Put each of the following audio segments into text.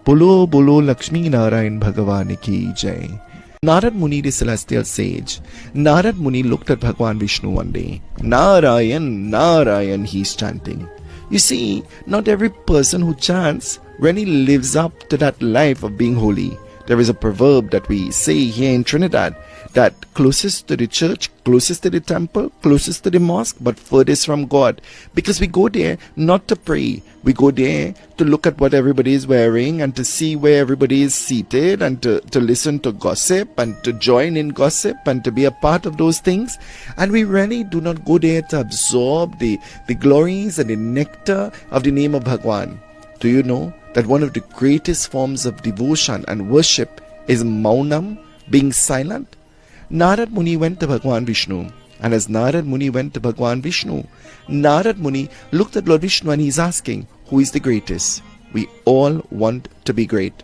Bolo Bolo Lakshmi Narayan Bhagavan ki Jai. Narad Muni, the celestial sage. Narad Muni looked at Bhagwan Vishnu one day. Narayan, Narayan, he's chanting. You see, not every person who chants really lives up to that life of being holy. There is a proverb that we say here in Trinidad that closest to the church, closest to the temple, closest to the mosque, but furthest from God. Because we go there not to pray. We go there to look at what everybody is wearing and to see where everybody is seated and to listen to gossip and to join in gossip and to be a part of those things. And we really do not go there to absorb the glories and the nectar of the name of Bhagwan. Do you know that one of the greatest forms of devotion and worship is Maunam, being silent? Narad Muni went to Bhagwan Vishnu, and as Narad Muni went to Bhagwan Vishnu, Narad Muni looked at Lord Vishnu and he's asking, who is the greatest? We all want to be great.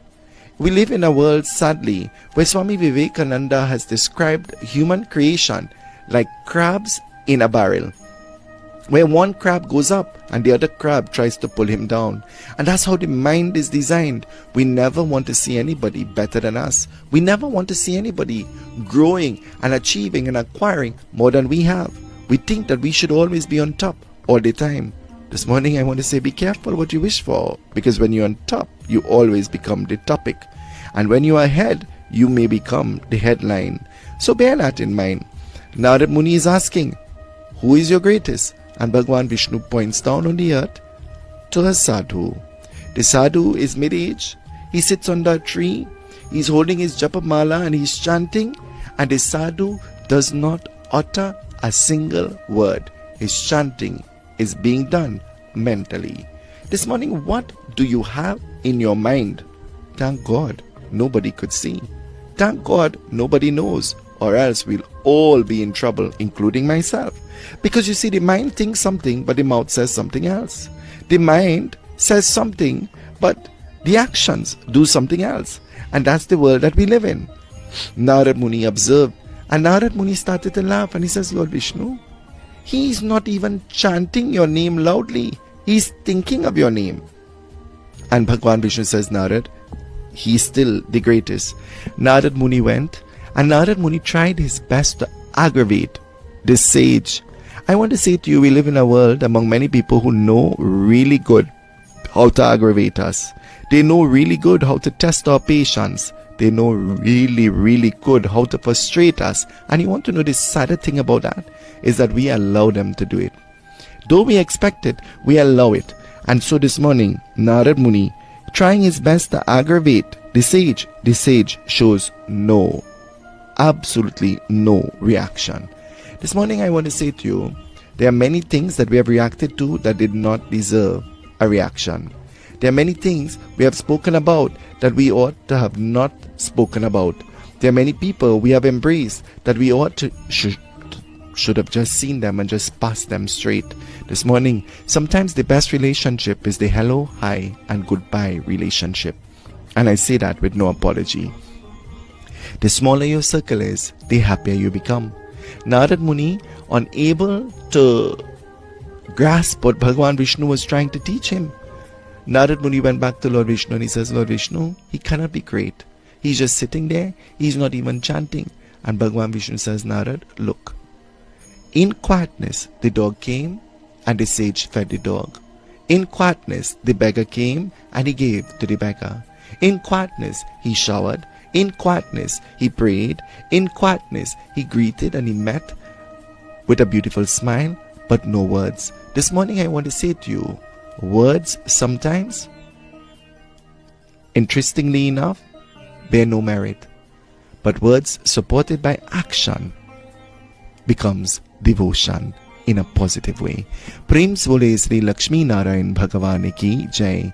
We live in a world, sadly, where Swami Vivekananda has described human creation like crabs in a barrel, where one crab goes up and the other crab tries to pull him down. And that's how the mind is designed. We never want to see anybody better than us. We never want to see anybody growing and achieving and acquiring more than we have. We think that we should always be on top all the time. This morning I want to say, be careful what you wish for, because when you're on top, you always become the topic. And when you are ahead, you may become the headline. So bear that in mind. Narad Muni is asking, who is your greatest? And Bhagwan Vishnu points down on the earth to a sadhu. The sadhu is mid-age. He sits under a tree. He's holding his japamala and he's chanting. And the sadhu does not utter a single word. His chanting is being done mentally. This morning, what do you have in your mind? Thank God, nobody could see. Thank God, nobody knows. Or else we'll all be in trouble, including myself. Because you see, the mind thinks something, but the mouth says something else. The mind says something, but the actions do something else. And that's the world that we live in. Narad Muni observed, and Narad Muni started to laugh, and he says, Lord Vishnu, he's not even chanting your name loudly. He's thinking of your name. And Bhagwan Vishnu says, Narad, he's still the greatest. Narad Muni went, and Narad Muni tried his best to aggravate this sage. I want to say to you, we live in a world among many people who know really good how to aggravate us. They know really good how to test our patience. They know really, really good how to frustrate us. And you want to know the sadder thing about that is that we allow them to do it. Though we expect it, we allow it. And so this morning, Narad Muni, trying his best to aggravate the sage shows absolutely no reaction. This morning I want to say to you, there are many things that we have reacted to that did not deserve a reaction. There are many things we have spoken about that we ought to have not spoken about. There are many people we have embraced that we ought to should have just seen them and just passed them straight. This morning, sometimes the best relationship is the hello, hi, and goodbye relationship. And I say that with no apology. The smaller your circle is, the happier you become. Narad Muni, unable to grasp what Bhagwan Vishnu was trying to teach him, Narad Muni went back to Lord Vishnu and he says, Lord Vishnu, he cannot be great. He's just sitting there. He's not even chanting. And Bhagwan Vishnu says, Narad, look. In quietness, the dog came and the sage fed the dog. In quietness, the beggar came and he gave to the beggar. In quietness, he showered. In quietness, he prayed. In quietness, he greeted and he met with a beautiful smile, but no words. This morning I want to say to you, words sometimes, interestingly enough, bear no merit. But words supported by action becomes devotion in a positive way. Prem se bole Sri Lakshmi Narayan Bhagavan ki Jai.